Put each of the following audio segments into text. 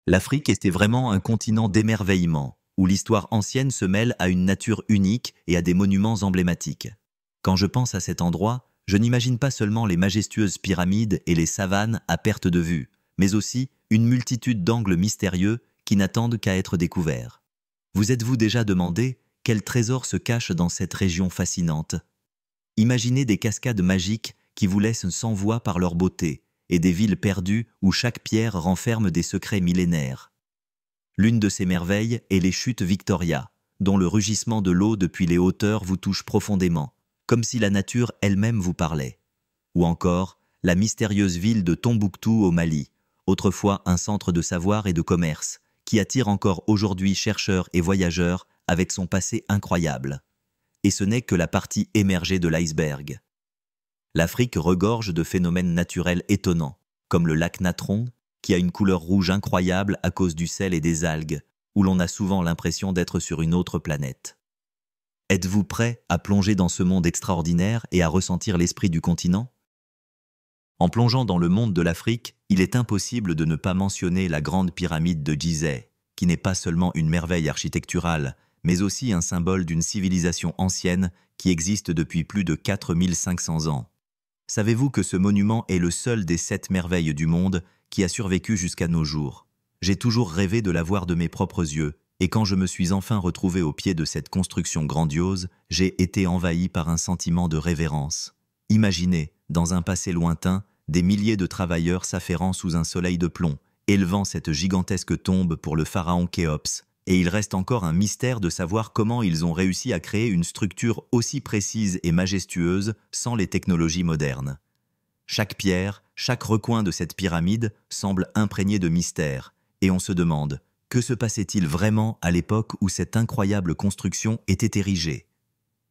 L'Afrique était vraiment un continent d'émerveillement, où l'histoire ancienne se mêle à une nature unique et à des monuments emblématiques. Quand je pense à cet endroit, je n'imagine pas seulement les majestueuses pyramides et les savanes à perte de vue, mais aussi une multitude d'angles mystérieux qui n'attendent qu'à être découverts. Vous êtes-vous déjà demandé quel trésor se cache dans cette région fascinante? Imaginez des cascades magiques qui vous laissent sans voix par leur beauté, et des villes perdues où chaque pierre renferme des secrets millénaires. L'une de ces merveilles est les chutes Victoria, dont le rugissement de l'eau depuis les hauteurs vous touche profondément, comme si la nature elle-même vous parlait. Ou encore, la mystérieuse ville de Tombouctou au Mali, autrefois un centre de savoir et de commerce, qui attire encore aujourd'hui chercheurs et voyageurs avec son passé incroyable. Et ce n'est que la partie émergée de l'iceberg. L'Afrique regorge de phénomènes naturels étonnants, comme le lac Natron, qui a une couleur rouge incroyable à cause du sel et des algues, où l'on a souvent l'impression d'être sur une autre planète. Êtes-vous prêt à plonger dans ce monde extraordinaire et à ressentir l'esprit du continent? En plongeant dans le monde de l'Afrique, il est impossible de ne pas mentionner la grande pyramide de Gizeh, qui n'est pas seulement une merveille architecturale, mais aussi un symbole d'une civilisation ancienne qui existe depuis plus de 4500 ans. Savez-vous que ce monument est le seul des 7 merveilles du monde qui a survécu jusqu'à nos jours? J'ai toujours rêvé de la voir de mes propres yeux, et quand je me suis enfin retrouvé au pied de cette construction grandiose, j'ai été envahi par un sentiment de révérence. Imaginez, dans un passé lointain, des milliers de travailleurs s'affairant sous un soleil de plomb, élevant cette gigantesque tombe pour le pharaon Khéops, et il reste encore un mystère de savoir comment ils ont réussi à créer une structure aussi précise et majestueuse sans les technologies modernes. Chaque pierre, chaque recoin de cette pyramide semble imprégné de mystère, et on se demande, que se passait-il vraiment à l'époque où cette incroyable construction était érigée?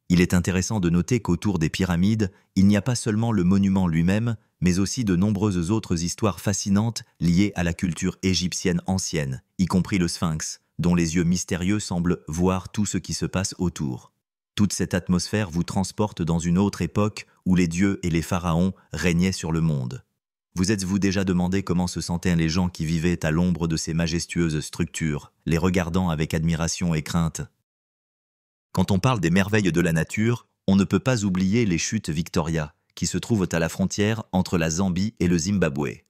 Il est intéressant de noter qu'autour des pyramides, il n'y a pas seulement le monument lui-même, mais aussi de nombreuses autres histoires fascinantes liées à la culture égyptienne ancienne, y compris le Sphinx, dont les yeux mystérieux semblent voir tout ce qui se passe autour. Toute cette atmosphère vous transporte dans une autre époque où les dieux et les pharaons régnaient sur le monde. Vous êtes-vous déjà demandé comment se sentaient les gens qui vivaient à l'ombre de ces majestueuses structures, les regardant avec admiration et crainte? Quand on parle des merveilles de la nature, on ne peut pas oublier les chutes Victoria, qui se trouvent à la frontière entre la Zambie et le Zimbabwe.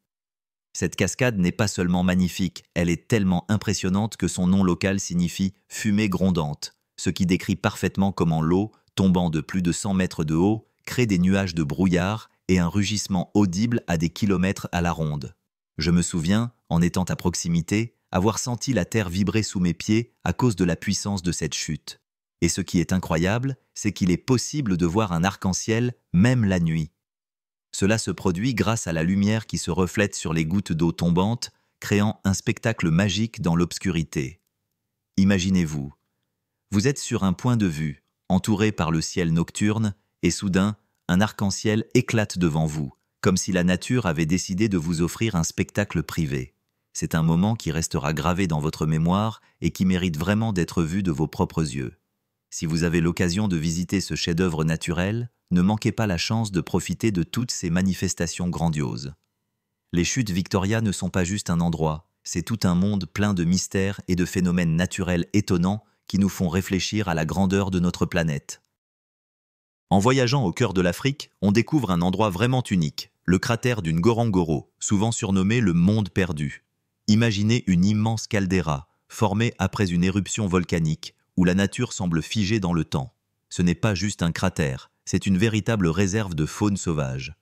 Cette cascade n'est pas seulement magnifique, elle est tellement impressionnante que son nom local signifie « fumée grondante », ce qui décrit parfaitement comment l'eau, tombant de plus de 100 mètres de haut, crée des nuages de brouillard et un rugissement audible à des kilomètres à la ronde. Je me souviens, en étant à proximité, avoir senti la terre vibrer sous mes pieds à cause de la puissance de cette chute. Et ce qui est incroyable, c'est qu'il est possible de voir un arc-en-ciel même la nuit. Cela se produit grâce à la lumière qui se reflète sur les gouttes d'eau tombantes, créant un spectacle magique dans l'obscurité. Imaginez-vous, vous êtes sur un point de vue, entouré par le ciel nocturne, et soudain, un arc-en-ciel éclate devant vous, comme si la nature avait décidé de vous offrir un spectacle privé. C'est un moment qui restera gravé dans votre mémoire et qui mérite vraiment d'être vu de vos propres yeux. Si vous avez l'occasion de visiter ce chef-d'œuvre naturel, ne manquez pas la chance de profiter de toutes ces manifestations grandioses. Les chutes Victoria ne sont pas juste un endroit, c'est tout un monde plein de mystères et de phénomènes naturels étonnants qui nous font réfléchir à la grandeur de notre planète. En voyageant au cœur de l'Afrique, on découvre un endroit vraiment unique, le cratère du Ngorongoro, souvent surnommé le monde perdu. Imaginez une immense caldeira, formée après une éruption volcanique, où la nature semble figée dans le temps. Ce n'est pas juste un cratère, c'est une véritable réserve de faune sauvage.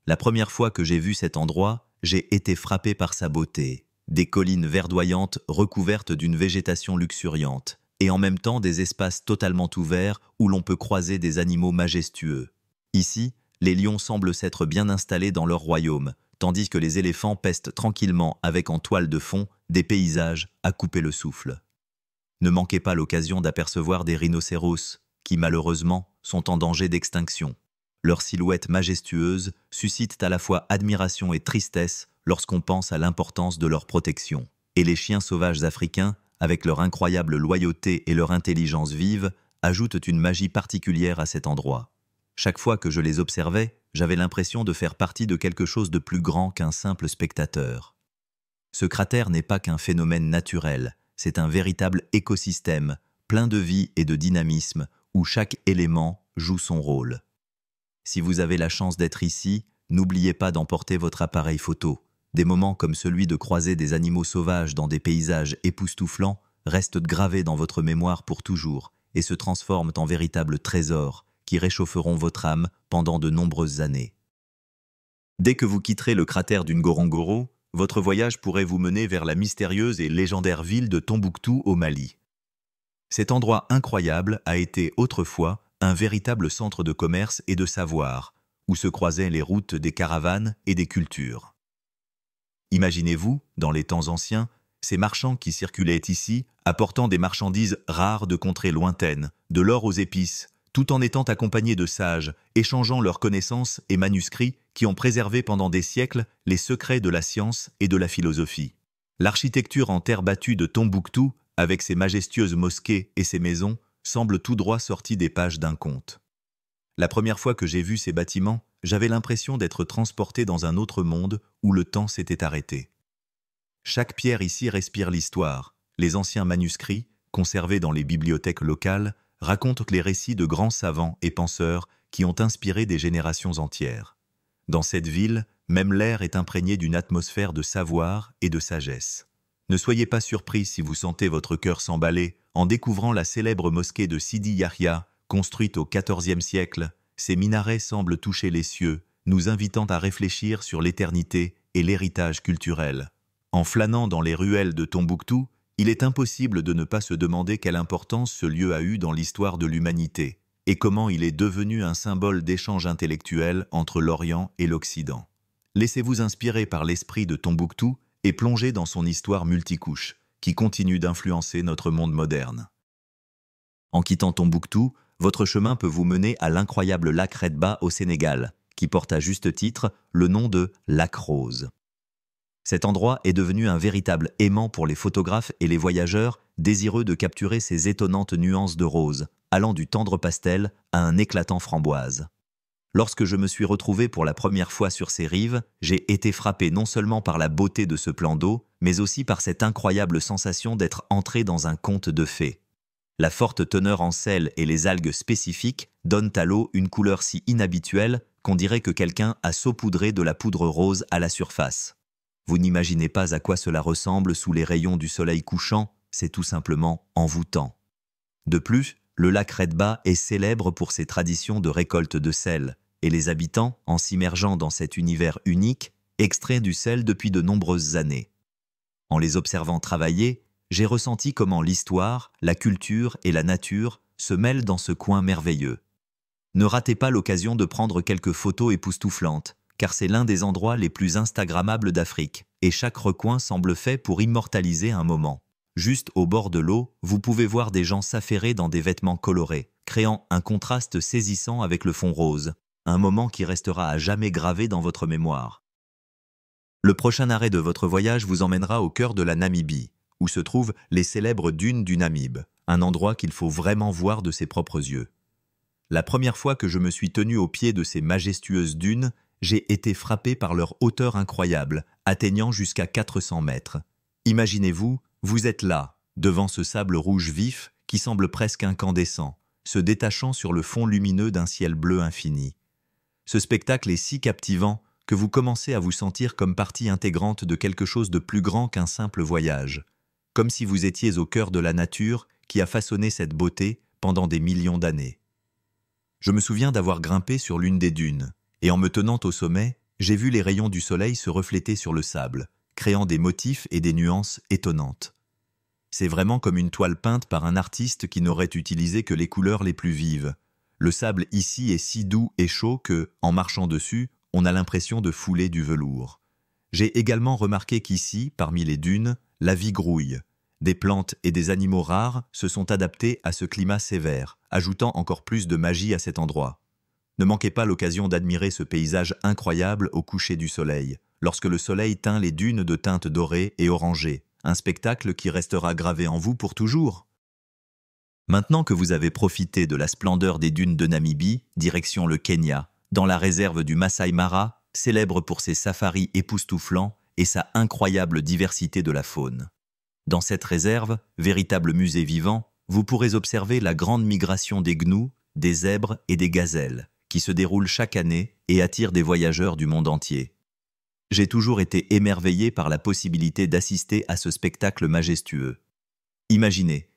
La première fois que j'ai vu cet endroit, j'ai été frappé par sa beauté. Des collines verdoyantes recouvertes d'une végétation luxuriante, et en même temps des espaces totalement ouverts où l'on peut croiser des animaux majestueux. Ici, les lions semblent s'être bien installés dans leur royaume, tandis que les éléphants pestent tranquillement avec en toile de fond des paysages à couper le souffle. Ne manquez pas l'occasion d'apercevoir des rhinocéros, qui malheureusement sont en danger d'extinction. Leurs silhouettes majestueuses suscitent à la fois admiration et tristesse lorsqu'on pense à l'importance de leur protection. Et les chiens sauvages africains, avec leur incroyable loyauté et leur intelligence vive, ajoutent une magie particulière à cet endroit. Chaque fois que je les observais, j'avais l'impression de faire partie de quelque chose de plus grand qu'un simple spectateur. Ce cratère n'est pas qu'un phénomène naturel, c'est un véritable écosystème, plein de vie et de dynamisme, où chaque élément joue son rôle. Si vous avez la chance d'être ici, n'oubliez pas d'emporter votre appareil photo. Des moments comme celui de croiser des animaux sauvages dans des paysages époustouflants restent gravés dans votre mémoire pour toujours et se transforment en véritables trésors qui réchaufferont votre âme pendant de nombreuses années. Dès que vous quitterez le cratère du Ngorongoro, votre voyage pourrait vous mener vers la mystérieuse et légendaire ville de Tombouctou au Mali. Cet endroit incroyable a été autrefois un véritable centre de commerce et de savoir, où se croisaient les routes des caravanes et des cultures. Imaginez-vous, dans les temps anciens, ces marchands qui circulaient ici, apportant des marchandises rares de contrées lointaines, de l'or aux épices, tout en étant accompagnés de sages, échangeant leurs connaissances et manuscrits qui ont préservé pendant des siècles les secrets de la science et de la philosophie. L'architecture en terre battue de Tombouctou, avec ses majestueuses mosquées et ses maisons, semble tout droit sortie des pages d'un conte. La première fois que j'ai vu ces bâtiments, j'avais l'impression d'être transporté dans un autre monde où le temps s'était arrêté. Chaque pierre ici respire l'histoire. Les anciens manuscrits, conservés dans les bibliothèques locales, racontent les récits de grands savants et penseurs qui ont inspiré des générations entières. Dans cette ville, même l'air est imprégné d'une atmosphère de savoir et de sagesse. Ne soyez pas surpris si vous sentez votre cœur s'emballer en découvrant la célèbre mosquée de Sidi Yahya, construite au XIVe siècle. Ses minarets semblent toucher les cieux, nous invitant à réfléchir sur l'éternité et l'héritage culturel. En flânant dans les ruelles de Tombouctou, il est impossible de ne pas se demander quelle importance ce lieu a eu dans l'histoire de l'humanité et comment il est devenu un symbole d'échange intellectuel entre l'Orient et l'Occident. Laissez-vous inspirer par l'esprit de Tombouctou et plongez dans son histoire multicouche, qui continue d'influencer notre monde moderne. En quittant Tombouctou, votre chemin peut vous mener à l'incroyable lac Redba au Sénégal, qui porte à juste titre le nom de lac Rose. Cet endroit est devenu un véritable aimant pour les photographes et les voyageurs désireux de capturer ces étonnantes nuances de rose, allant du tendre pastel à un éclatant framboise. Lorsque je me suis retrouvé pour la première fois sur ces rives, j'ai été frappé non seulement par la beauté de ce plan d'eau, mais aussi par cette incroyable sensation d'être entré dans un conte de fées. La forte teneur en sel et les algues spécifiques donnent à l'eau une couleur si inhabituelle qu'on dirait que quelqu'un a saupoudré de la poudre rose à la surface. Vous n'imaginez pas à quoi cela ressemble sous les rayons du soleil couchant, c'est tout simplement envoûtant. De plus, le lac Redba est célèbre pour ses traditions de récolte de sel, et les habitants, en s'immergeant dans cet univers unique, extraient du sel depuis de nombreuses années. En les observant travailler, j'ai ressenti comment l'histoire, la culture et la nature se mêlent dans ce coin merveilleux. Ne ratez pas l'occasion de prendre quelques photos époustouflantes, car c'est l'un des endroits les plus instagrammables d'Afrique, et chaque recoin semble fait pour immortaliser un moment. Juste au bord de l'eau, vous pouvez voir des gens s'affairer dans des vêtements colorés, créant un contraste saisissant avec le fond rose, un moment qui restera à jamais gravé dans votre mémoire. Le prochain arrêt de votre voyage vous emmènera au cœur de la Namibie, où se trouvent les célèbres dunes du Namib, un endroit qu'il faut vraiment voir de ses propres yeux. La première fois que je me suis tenu au pied de ces majestueuses dunes, j'ai été frappé par leur hauteur incroyable, atteignant jusqu'à 400 mètres. Imaginez-vous, vous êtes là, devant ce sable rouge vif qui semble presque incandescent, se détachant sur le fond lumineux d'un ciel bleu infini. Ce spectacle est si captivant que vous commencez à vous sentir comme partie intégrante de quelque chose de plus grand qu'un simple voyage, comme si vous étiez au cœur de la nature qui a façonné cette beauté pendant des millions d'années. Je me souviens d'avoir grimpé sur l'une des dunes, et en me tenant au sommet, j'ai vu les rayons du soleil se refléter sur le sable, créant des motifs et des nuances étonnantes. C'est vraiment comme une toile peinte par un artiste qui n'aurait utilisé que les couleurs les plus vives. Le sable ici est si doux et chaud que, en marchant dessus, on a l'impression de fouler du velours. J'ai également remarqué qu'ici, parmi les dunes, la vie grouille. Des plantes et des animaux rares se sont adaptés à ce climat sévère, ajoutant encore plus de magie à cet endroit. Ne manquez pas l'occasion d'admirer ce paysage incroyable au coucher du soleil, lorsque le soleil teint les dunes de teintes dorées et orangées, un spectacle qui restera gravé en vous pour toujours. Maintenant que vous avez profité de la splendeur des dunes de Namibie, direction le Kenya, dans la réserve du Masai Mara, célèbre pour ses safaris époustouflants et sa incroyable diversité de la faune. Dans cette réserve, véritable musée vivant, vous pourrez observer la grande migration des gnous, des zèbres et des gazelles, qui se déroule chaque année et attire des voyageurs du monde entier. J'ai toujours été émerveillé par la possibilité d'assister à ce spectacle majestueux. Imaginez,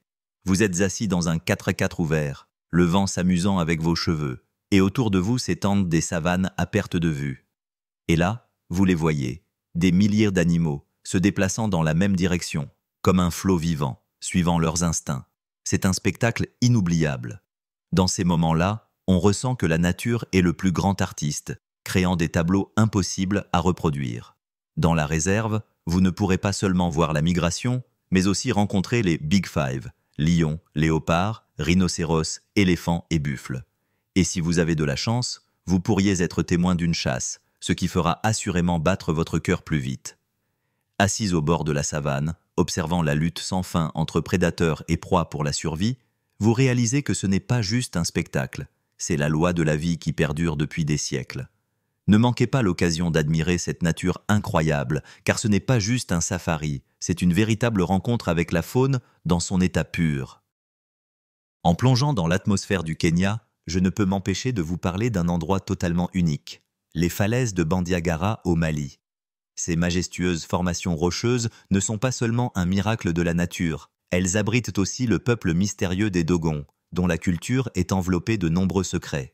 vous êtes assis dans un 4x4 ouvert, le vent s'amusant avec vos cheveux, et autour de vous s'étendent des savanes à perte de vue. Et là, vous les voyez, des milliers d'animaux, se déplaçant dans la même direction, comme un flot vivant, suivant leurs instincts. C'est un spectacle inoubliable. Dans ces moments-là, on ressent que la nature est le plus grand artiste, créant des tableaux impossibles à reproduire. Dans la réserve, vous ne pourrez pas seulement voir la migration, mais aussi rencontrer les Big Five, lions, léopards, rhinocéros, éléphants et buffles. Et si vous avez de la chance, vous pourriez être témoin d'une chasse, ce qui fera assurément battre votre cœur plus vite. Assis au bord de la savane, observant la lutte sans fin entre prédateurs et proies pour la survie, vous réalisez que ce n'est pas juste un spectacle, c'est la loi de la vie qui perdure depuis des siècles. Ne manquez pas l'occasion d'admirer cette nature incroyable, car ce n'est pas juste un safari, c'est une véritable rencontre avec la faune dans son état pur. En plongeant dans l'atmosphère du Kenya, je ne peux m'empêcher de vous parler d'un endroit totalement unique, les falaises de Bandiagara au Mali. Ces majestueuses formations rocheuses ne sont pas seulement un miracle de la nature, elles abritent aussi le peuple mystérieux des Dogons, dont la culture est enveloppée de nombreux secrets.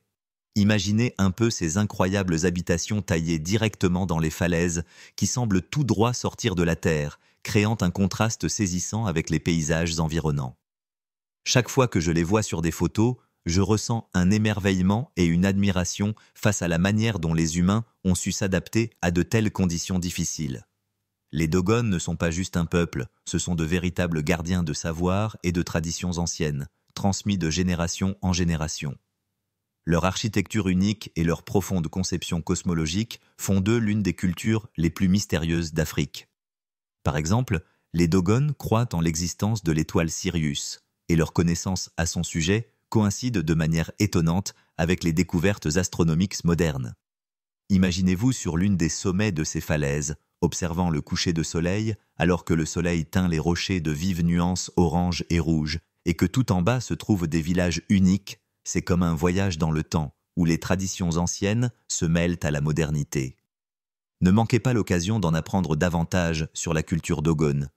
Imaginez un peu ces incroyables habitations taillées directement dans les falaises, qui semblent tout droit sortir de la terre, créant un contraste saisissant avec les paysages environnants. Chaque fois que je les vois sur des photos, je ressens un émerveillement et une admiration face à la manière dont les humains ont su s'adapter à de telles conditions difficiles. Les Dogons ne sont pas juste un peuple, ce sont de véritables gardiens de savoir et de traditions anciennes, transmis de génération en génération. Leur architecture unique et leur profonde conception cosmologique font d'eux l'une des cultures les plus mystérieuses d'Afrique. Par exemple, les Dogons croient en l'existence de l'étoile Sirius, et leur connaissance à son sujet coïncide de manière étonnante avec les découvertes astronomiques modernes. Imaginez-vous sur l'une des sommets de ces falaises, observant le coucher de soleil, alors que le soleil teint les rochers de vives nuances orange et rouge, et que tout en bas se trouvent des villages uniques. C'est comme un voyage dans le temps, où les traditions anciennes se mêlent à la modernité. Ne manquez pas l'occasion d'en apprendre davantage sur la culture dogone,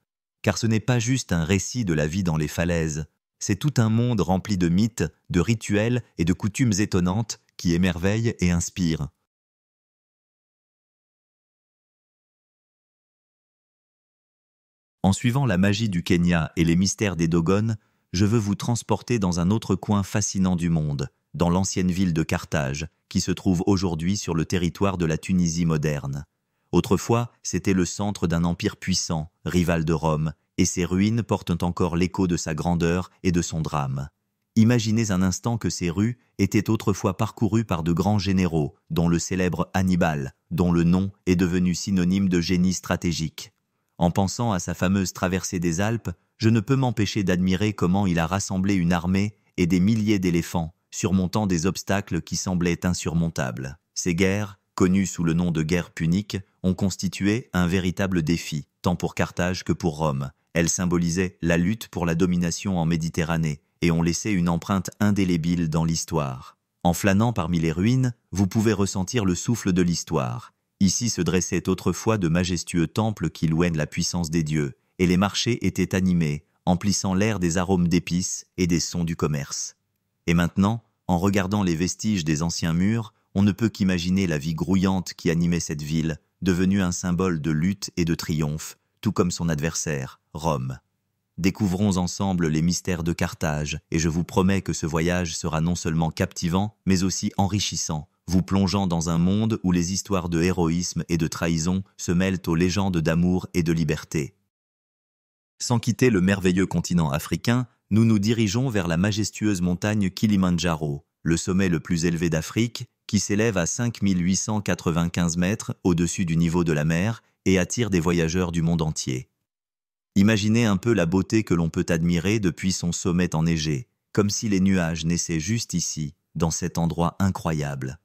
car ce n'est pas juste un récit de la vie dans les falaises, c'est tout un monde rempli de mythes, de rituels et de coutumes étonnantes qui émerveillent et inspirent. En suivant la magie du Kenya et les mystères des Dogones, je veux vous transporter dans un autre coin fascinant du monde, dans l'ancienne ville de Carthage, qui se trouve aujourd'hui sur le territoire de la Tunisie moderne. Autrefois, c'était le centre d'un empire puissant, rival de Rome, et ses ruines portent encore l'écho de sa grandeur et de son drame. Imaginez un instant que ces rues étaient autrefois parcourues par de grands généraux, dont le célèbre Hannibal, dont le nom est devenu synonyme de génie stratégique. En pensant à sa fameuse traversée des Alpes, je ne peux m'empêcher d'admirer comment il a rassemblé une armée et des milliers d'éléphants, surmontant des obstacles qui semblaient insurmontables. Ces guerres, connues sous le nom de guerres puniques, ont constitué un véritable défi, tant pour Carthage que pour Rome. Elles symbolisaient la lutte pour la domination en Méditerranée et ont laissé une empreinte indélébile dans l'histoire. En flânant parmi les ruines, vous pouvez ressentir le souffle de l'histoire. Ici se dressaient autrefois de majestueux temples qui louaient la puissance des dieux, et les marchés étaient animés, emplissant l'air des arômes d'épices et des sons du commerce. Et maintenant, en regardant les vestiges des anciens murs, on ne peut qu'imaginer la vie grouillante qui animait cette ville, devenue un symbole de lutte et de triomphe, tout comme son adversaire, Rome. Découvrons ensemble les mystères de Carthage, et je vous promets que ce voyage sera non seulement captivant, mais aussi enrichissant, vous plongeant dans un monde où les histoires de héroïsme et de trahison se mêlent aux légendes d'amour et de liberté. Sans quitter le merveilleux continent africain, nous nous dirigeons vers la majestueuse montagne Kilimandjaro, le sommet le plus élevé d'Afrique, qui s'élève à 5895 mètres au-dessus du niveau de la mer et attire des voyageurs du monde entier. Imaginez un peu la beauté que l'on peut admirer depuis son sommet enneigé, comme si les nuages naissaient juste ici, dans cet endroit incroyable.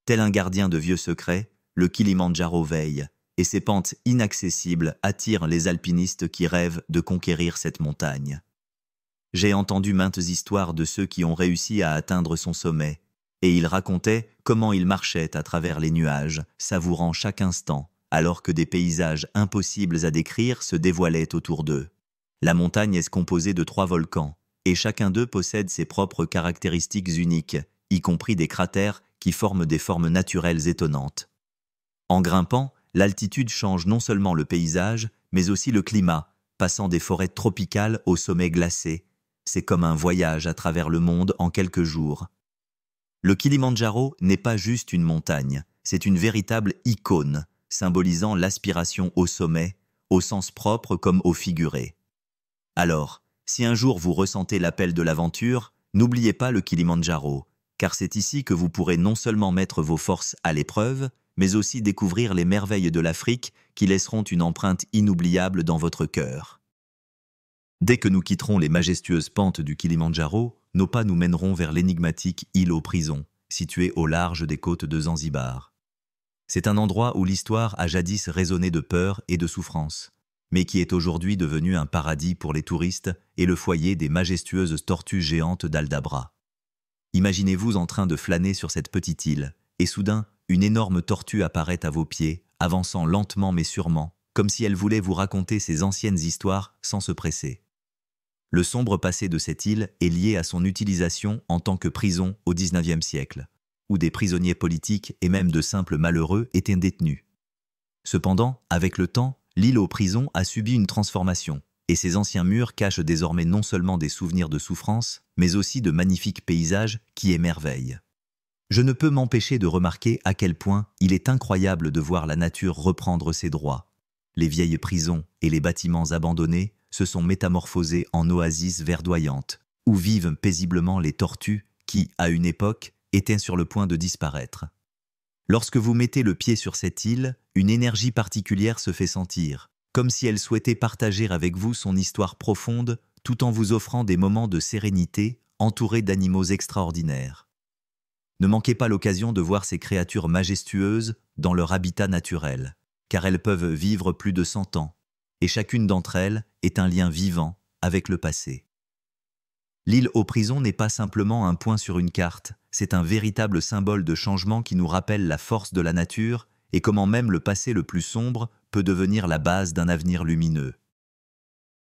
Tel un gardien de vieux secrets, le Kilimandjaro veille, et ses pentes inaccessibles attirent les alpinistes qui rêvent de conquérir cette montagne. J'ai entendu maintes histoires de ceux qui ont réussi à atteindre son sommet, et ils racontaient comment ils marchaient à travers les nuages, savourant chaque instant, alors que des paysages impossibles à décrire se dévoilaient autour d'eux. La montagne est composée de 3 volcans, et chacun d'eux possède ses propres caractéristiques uniques, y compris des cratères qui forment des formes naturelles étonnantes. En grimpant, l'altitude change non seulement le paysage, mais aussi le climat, passant des forêts tropicales aux sommets glacés. C'est comme un voyage à travers le monde en quelques jours. Le Kilimandjaro n'est pas juste une montagne, c'est une véritable icône, symbolisant l'aspiration au sommet, au sens propre comme au figuré. Alors, si un jour vous ressentez l'appel de l'aventure, n'oubliez pas le Kilimandjaro, car c'est ici que vous pourrez non seulement mettre vos forces à l'épreuve, mais aussi découvrir les merveilles de l'Afrique qui laisseront une empreinte inoubliable dans votre cœur. Dès que nous quitterons les majestueuses pentes du Kilimandjaro, nos pas nous mèneront vers l'énigmatique île aux prisons, située au large des côtes de Zanzibar. C'est un endroit où l'histoire a jadis résonné de peur et de souffrance, mais qui est aujourd'hui devenu un paradis pour les touristes et le foyer des majestueuses tortues géantes d'Aldabra. Imaginez-vous en train de flâner sur cette petite île, et soudain, une énorme tortue apparaît à vos pieds, avançant lentement mais sûrement, comme si elle voulait vous raconter ses anciennes histoires sans se presser. Le sombre passé de cette île est lié à son utilisation en tant que prison au XIXe siècle, où des prisonniers politiques et même de simples malheureux étaient détenus. Cependant, avec le temps, l'île aux prisons a subi une transformation, et ses anciens murs cachent désormais non seulement des souvenirs de souffrance, mais aussi de magnifiques paysages qui émerveillent. Je ne peux m'empêcher de remarquer à quel point il est incroyable de voir la nature reprendre ses droits. Les vieilles prisons et les bâtiments abandonnés se sont métamorphosés en oasis verdoyantes, où vivent paisiblement les tortues qui, à une époque, étaient sur le point de disparaître. Lorsque vous mettez le pied sur cette île, une énergie particulière se fait sentir, comme si elle souhaitait partager avec vous son histoire profonde, tout en vous offrant des moments de sérénité entourés d'animaux extraordinaires. Ne manquez pas l'occasion de voir ces créatures majestueuses dans leur habitat naturel, car elles peuvent vivre plus de 100 ans, et chacune d'entre elles est un lien vivant avec le passé. L'île aux prisons n'est pas simplement un point sur une carte, c'est un véritable symbole de changement qui nous rappelle la force de la nature et comment même le passé le plus sombre peut devenir la base d'un avenir lumineux.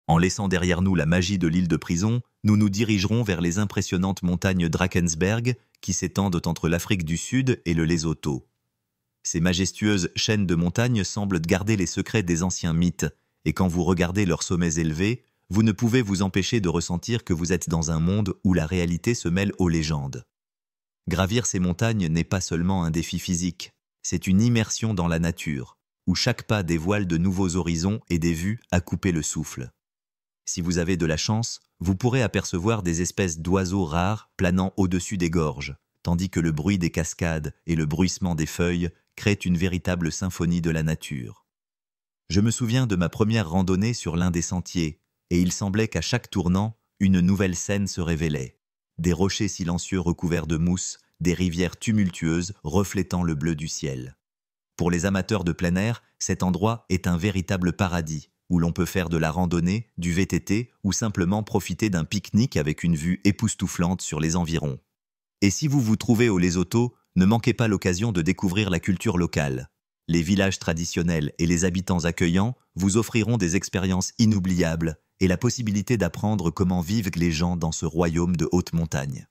En laissant derrière nous la magie de l'île de prison, nous nous dirigerons vers les impressionnantes montagnes Drakensberg qui s'étendent entre l'Afrique du Sud et le Lesotho. Ces majestueuses chaînes de montagnes semblent garder les secrets des anciens mythes, et quand vous regardez leurs sommets élevés, vous ne pouvez vous empêcher de ressentir que vous êtes dans un monde où la réalité se mêle aux légendes. Gravir ces montagnes n'est pas seulement un défi physique, c'est une immersion dans la nature, où chaque pas dévoile de nouveaux horizons et des vues à couper le souffle. Si vous avez de la chance, vous pourrez apercevoir des espèces d'oiseaux rares planant au-dessus des gorges, tandis que le bruit des cascades et le bruissement des feuilles créent une véritable symphonie de la nature. Je me souviens de ma première randonnée sur l'un des sentiers, et il semblait qu'à chaque tournant, une nouvelle scène se révélait. Des rochers silencieux recouverts de mousse, des rivières tumultueuses reflétant le bleu du ciel. Pour les amateurs de plein air, cet endroit est un véritable paradis, où l'on peut faire de la randonnée, du VTT ou simplement profiter d'un pique-nique avec une vue époustouflante sur les environs. Et si vous vous trouvez au Lesotho, ne manquez pas l'occasion de découvrir la culture locale. Les villages traditionnels et les habitants accueillants vous offriront des expériences inoubliables et la possibilité d'apprendre comment vivent les gens dans ce royaume de haute montagne.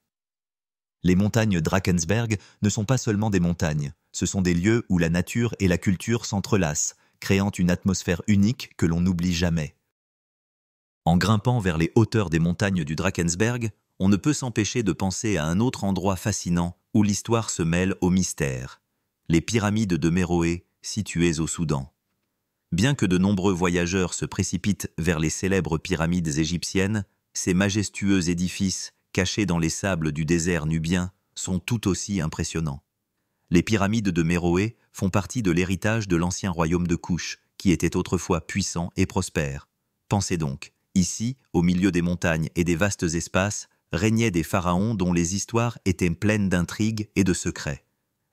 Les montagnes Drakensberg ne sont pas seulement des montagnes, ce sont des lieux où la nature et la culture s'entrelacent, créant une atmosphère unique que l'on n'oublie jamais. En grimpant vers les hauteurs des montagnes du Drakensberg, on ne peut s'empêcher de penser à un autre endroit fascinant où l'histoire se mêle au mystère, les pyramides de Méroé, situées au Soudan. Bien que de nombreux voyageurs se précipitent vers les célèbres pyramides égyptiennes, ces majestueux édifices, cachés dans les sables du désert nubien, sont tout aussi impressionnants. Les pyramides de Méroé font partie de l'héritage de l'ancien royaume de Kouch, qui était autrefois puissant et prospère. Pensez donc, ici, au milieu des montagnes et des vastes espaces, régnaient des pharaons dont les histoires étaient pleines d'intrigues et de secrets.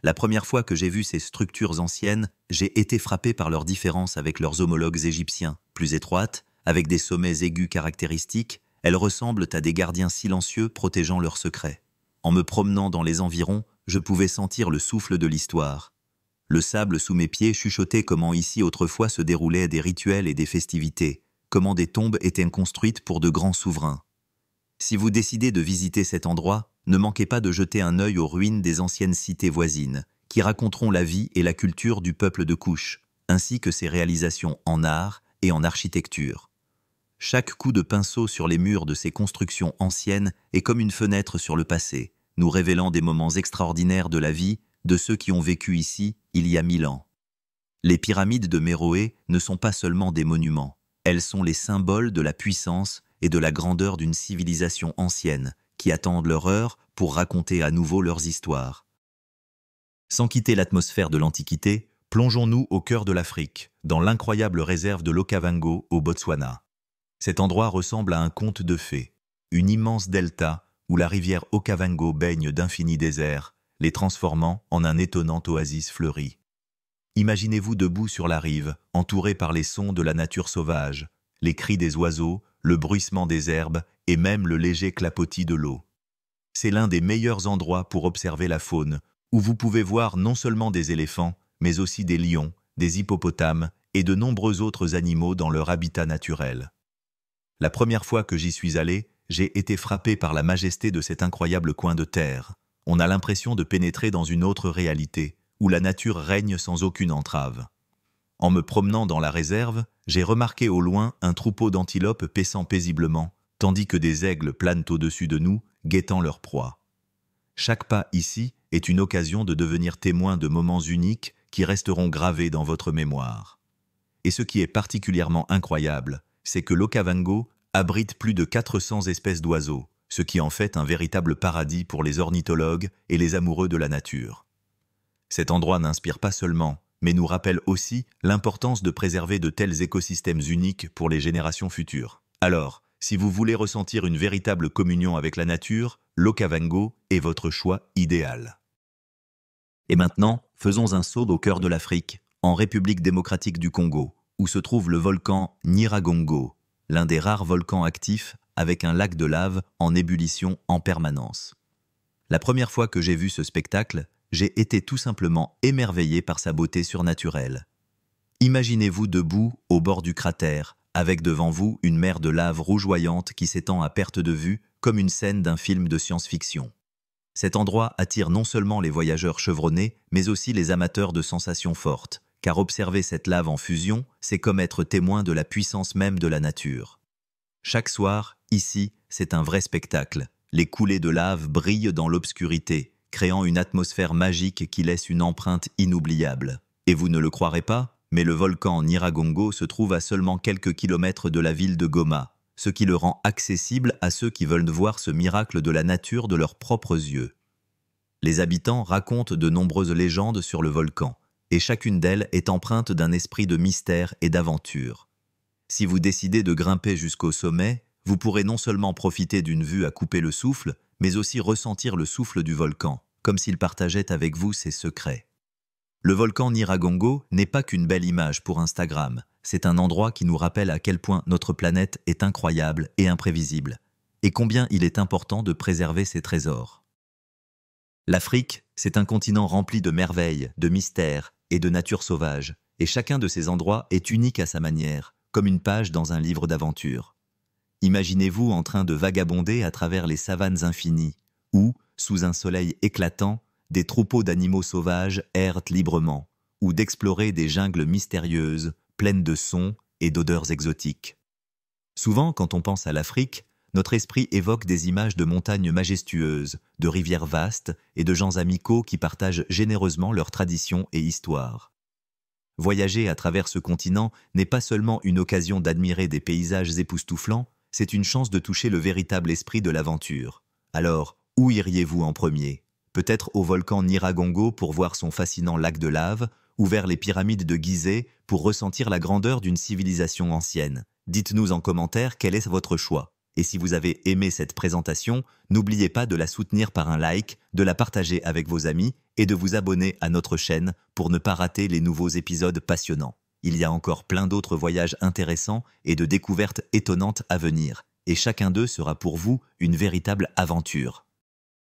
La première fois que j'ai vu ces structures anciennes, j'ai été frappé par leur différence avec leurs homologues égyptiens. Plus étroites, avec des sommets aigus caractéristiques, elles ressemblent à des gardiens silencieux protégeant leurs secrets. En me promenant dans les environs, je pouvais sentir le souffle de l'histoire. Le sable sous mes pieds chuchotait comment ici autrefois se déroulaient des rituels et des festivités, comment des tombes étaient construites pour de grands souverains. Si vous décidez de visiter cet endroit, ne manquez pas de jeter un œil aux ruines des anciennes cités voisines, qui raconteront la vie et la culture du peuple de Kouch, ainsi que ses réalisations en art et en architecture. Chaque coup de pinceau sur les murs de ces constructions anciennes est comme une fenêtre sur le passé, nous révélant des moments extraordinaires de la vie de ceux qui ont vécu ici il y a 1000 ans. Les pyramides de Méroé ne sont pas seulement des monuments, elles sont les symboles de la puissance et de la grandeur d'une civilisation ancienne, qui attendent leur heure pour raconter à nouveau leurs histoires. Sans quitter l'atmosphère de l'Antiquité, plongeons-nous au cœur de l'Afrique, dans l'incroyable réserve de l'Okavango au Botswana. Cet endroit ressemble à un conte de fées, une immense delta où la rivière Okavango baigne d'infinis déserts, les transformant en un étonnant oasis fleuri. Imaginez-vous debout sur la rive, entouré par les sons de la nature sauvage, les cris des oiseaux, le bruissement des herbes et même le léger clapotis de l'eau. C'est l'un des meilleurs endroits pour observer la faune, où vous pouvez voir non seulement des éléphants, mais aussi des lions, des hippopotames et de nombreux autres animaux dans leur habitat naturel. La première fois que j'y suis allé, j'ai été frappé par la majesté de cet incroyable coin de terre. On a l'impression de pénétrer dans une autre réalité, où la nature règne sans aucune entrave. En me promenant dans la réserve, j'ai remarqué au loin un troupeau d'antilopes paissant paisiblement, tandis que des aigles planent au-dessus de nous, guettant leur proie. Chaque pas ici est une occasion de devenir témoin de moments uniques qui resteront gravés dans votre mémoire. Et ce qui est particulièrement incroyable, c'est que l'Okavango abrite plus de 400 espèces d'oiseaux, ce qui en fait un véritable paradis pour les ornithologues et les amoureux de la nature. Cet endroit n'inspire pas seulement, mais nous rappelle aussi l'importance de préserver de tels écosystèmes uniques pour les générations futures. Alors, si vous voulez ressentir une véritable communion avec la nature, l'Okavango est votre choix idéal. Et maintenant, faisons un saut au cœur de l'Afrique, en République démocratique du Congo, où se trouve le volcan Nyiragongo, l'un des rares volcans actifs avec un lac de lave en ébullition en permanence. La première fois que j'ai vu ce spectacle, j'ai été tout simplement émerveillé par sa beauté surnaturelle. Imaginez-vous debout au bord du cratère, avec devant vous une mer de lave rougeoyante qui s'étend à perte de vue comme une scène d'un film de science-fiction. Cet endroit attire non seulement les voyageurs chevronnés, mais aussi les amateurs de sensations fortes, car observer cette lave en fusion, c'est comme être témoin de la puissance même de la nature. Chaque soir, ici, c'est un vrai spectacle. Les coulées de lave brillent dans l'obscurité, créant une atmosphère magique qui laisse une empreinte inoubliable. Et vous ne le croirez pas, mais le volcan Nyiragongo se trouve à seulement quelques kilomètres de la ville de Goma, ce qui le rend accessible à ceux qui veulent voir ce miracle de la nature de leurs propres yeux. Les habitants racontent de nombreuses légendes sur le volcan, et chacune d'elles est empreinte d'un esprit de mystère et d'aventure. Si vous décidez de grimper jusqu'au sommet, vous pourrez non seulement profiter d'une vue à couper le souffle, mais aussi ressentir le souffle du volcan, comme s'il partageait avec vous ses secrets. Le volcan Nyiragongo n'est pas qu'une belle image pour Instagram, c'est un endroit qui nous rappelle à quel point notre planète est incroyable et imprévisible, et combien il est important de préserver ses trésors. L'Afrique, c'est un continent rempli de merveilles, de mystères et de nature sauvage, et chacun de ces endroits est unique à sa manière, comme une page dans un livre d'aventure. Imaginez-vous en train de vagabonder à travers les savanes infinies, où, sous un soleil éclatant, des troupeaux d'animaux sauvages errent librement, ou d'explorer des jungles mystérieuses, pleines de sons et d'odeurs exotiques. Souvent, quand on pense à l'Afrique, notre esprit évoque des images de montagnes majestueuses, de rivières vastes et de gens amicaux qui partagent généreusement leurs traditions et histoires. Voyager à travers ce continent n'est pas seulement une occasion d'admirer des paysages époustouflants, c'est une chance de toucher le véritable esprit de l'aventure. Alors, où iriez-vous en premier ? Peut-être au volcan Nyiragongo pour voir son fascinant lac de lave, ou vers les pyramides de Gizeh pour ressentir la grandeur d'une civilisation ancienne. Dites-nous en commentaire quel est votre choix. Et si vous avez aimé cette présentation, n'oubliez pas de la soutenir par un like, de la partager avec vos amis et de vous abonner à notre chaîne pour ne pas rater les nouveaux épisodes passionnants. Il y a encore plein d'autres voyages intéressants et de découvertes étonnantes à venir, et chacun d'eux sera pour vous une véritable aventure.